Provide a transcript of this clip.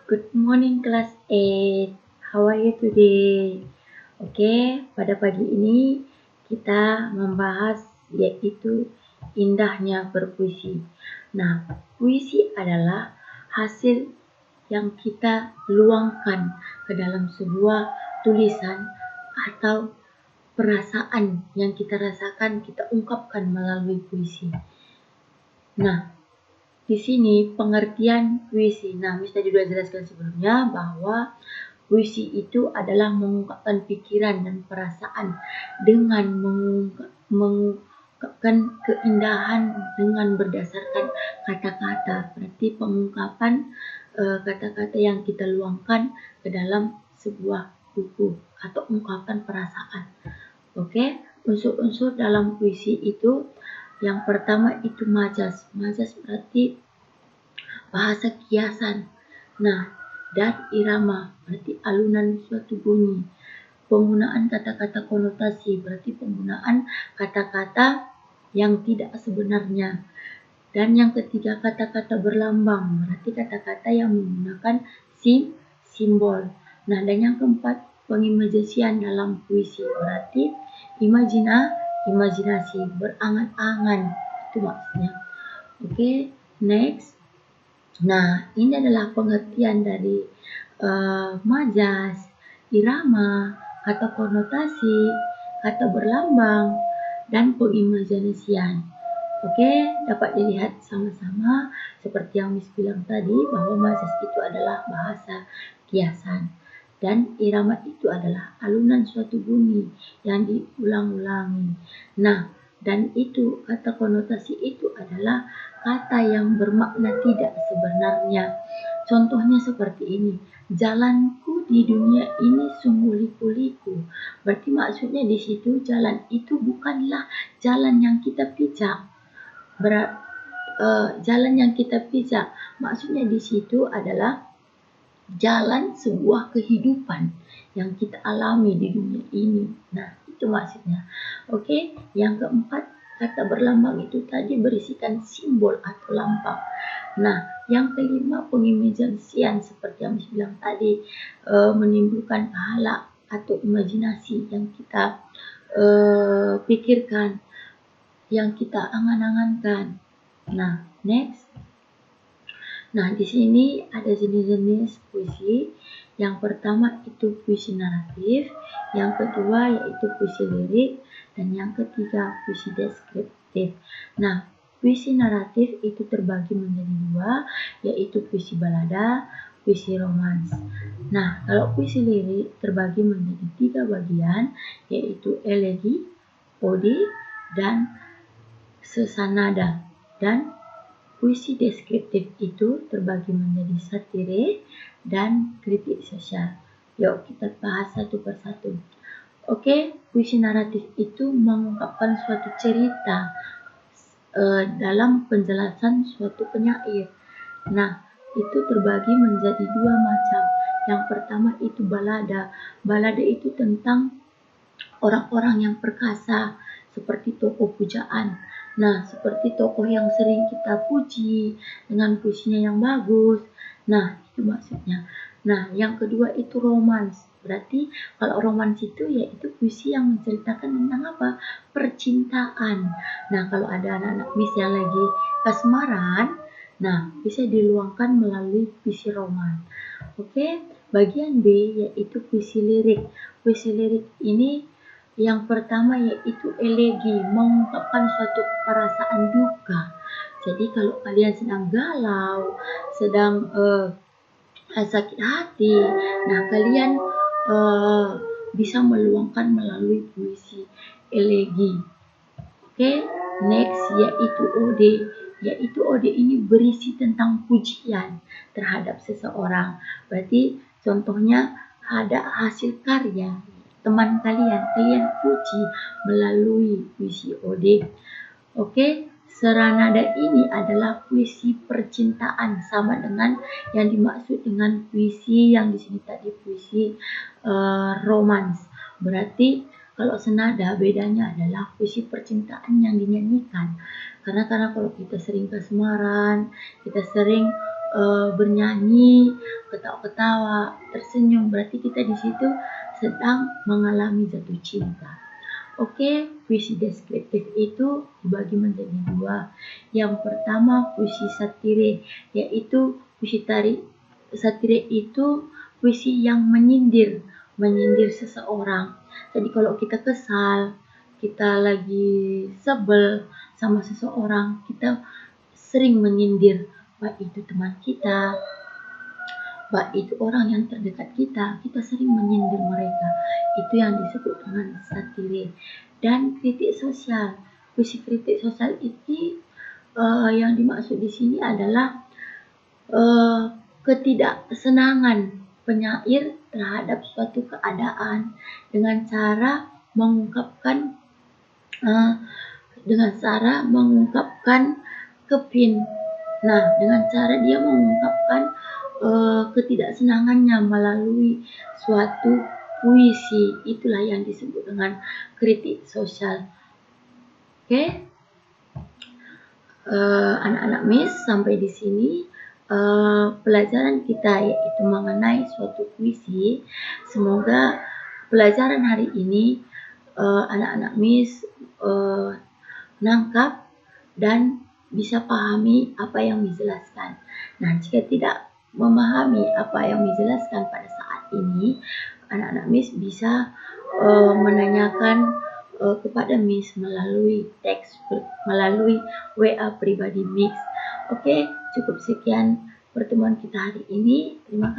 Good morning class 8. How are you today? Oke, pada pagi ini kita membahas yaitu indahnya berpuisi. Nah, puisi adalah hasil yang kita luangkan ke dalam sebuah tulisan atau perasaan yang kita rasakan, kita ungkapkan melalui puisi. Nah, di sini pengertian puisi. Nah, Miss tadi sudah jelaskan sebelumnya bahwa puisi itu adalah mengungkapkan pikiran dan perasaan dengan mengungkapkan keindahan dengan berdasarkan kata-kata. Berarti pengungkapan kata-kata yang kita luangkan ke dalam sebuah buku atau ungkapan perasaan. Oke, unsur-unsur dalam puisi itu yang pertama itu majas. Majas berarti bahasa kiasan. Nah, dan irama berarti alunan suatu bunyi. Penggunaan kata-kata konotasi berarti penggunaan kata-kata yang tidak sebenarnya. Dan yang ketiga kata-kata berlambang berarti kata-kata yang menggunakan simbol. Nah, dan yang keempat pengimajinasian dalam puisi berarti imajinasi, berangan-angan, itu maksudnya. Oke, next. Nah, ini adalah pengertian dari majas, irama, kata konotasi, kata berlambang, dan pengimajinasian. Oke, dapat dilihat sama-sama seperti yang Miss bilang tadi bahwa majas itu adalah bahasa kiasan. Dan irama itu adalah alunan suatu bunyi yang diulang-ulangi. Nah, dan itu kata konotasi itu adalah kata yang bermakna tidak sebenarnya. Contohnya seperti ini. Jalanku di dunia ini sungguh liku-liku. Berarti maksudnya di situ jalan itu bukanlah jalan yang kita pijak. Jalan yang kita pijak. Maksudnya di situ adalah jalan sebuah kehidupan yang kita alami di dunia ini. Nah, itu maksudnya. Oke, yang keempat, kata berlambang itu tadi berisikan simbol atau lambang. Nah, yang kelima pengimajinasian seperti yang Miss bilang tadi, menimbulkan pahala atau imajinasi yang kita pikirkan, yang kita angan-angankan. Nah, next. Nah, di sini ada jenis-jenis puisi. Yang pertama itu puisi naratif, yang kedua yaitu puisi lirik, dan yang ketiga puisi deskriptif. Nah, puisi naratif itu terbagi menjadi dua, yaitu puisi balada, puisi romans. Nah, kalau puisi lirik terbagi menjadi tiga bagian, yaitu elegi, ode, dan sesanada. Dan puisi deskriptif itu terbagi menjadi satire dan kritik sosial. Yuk kita bahas satu persatu. Oke, puisi naratif itu mengungkapkan suatu cerita dalam penjelasan suatu penyair. Nah, itu terbagi menjadi dua macam. Yang pertama itu balada. Balada itu tentang orang-orang yang perkasa seperti tokoh pujaan. Nah, seperti tokoh yang sering kita puji dengan puisinya yang bagus. Nah, itu maksudnya. Nah, yang kedua itu romans. Berarti kalau romans itu yaitu puisi yang menceritakan tentang apa? Percintaan. Nah, kalau ada anak-anak Miss yang lagi kasmaran, nah bisa diluangkan melalui puisi roman. Oke, bagian B yaitu puisi lirik. Puisi lirik ini yang pertama yaitu elegi, mengungkapkan suatu perasaan duka. Jadi kalau kalian sedang galau, sedang sakit hati, nah kalian bisa meluangkan melalui puisi elegi. Oke, next yaitu ode. Yaitu ode ini berisi tentang pujian terhadap seseorang. Berarti contohnya ada hasil karya teman kalian puji melalui puisi ode. Oke, seranada ini adalah puisi percintaan, sama dengan yang dimaksud dengan puisi yang di sini tadi puisi romans. Berarti kalau senada bedanya adalah puisi percintaan yang dinyanyikan. Karena kalau kita sering kasmaran, kita sering bernyanyi, ketawa-ketawa, tersenyum, berarti kita di situ sedang mengalami jatuh cinta. Oke, puisi deskriptif itu dibagi menjadi dua. Yang pertama puisi satire, yaitu satire itu puisi yang menyindir seseorang. Jadi kalau kita kesal, kita lagi sebel sama seseorang, kita sering menyindir, baik itu teman kita, baik itu orang yang terdekat kita sering menyindir mereka. Itu yang disebut dengan satire. Dan kritik sosial, puisi kritik sosial ini yang dimaksud di sini adalah ketidaksenangan penyair terhadap suatu keadaan dengan cara mengungkapkan kepin. Nah, dengan cara dia mengungkapkan ketidaksenangannya melalui suatu puisi, itulah yang disebut dengan kritik sosial. Oke, anak-anak Miss, sampai di sini pelajaran kita, yaitu mengenai suatu puisi. Semoga pelajaran hari ini anak-anak Miss nangkap dan bisa pahami apa yang dijelaskan. Nah, jika tidak memahami apa yang dijelaskan pada saat ini, anak-anak Miss bisa menanyakan kepada Miss melalui melalui WA pribadi Miss. Oke, cukup sekian pertemuan kita hari ini. Terima kasih.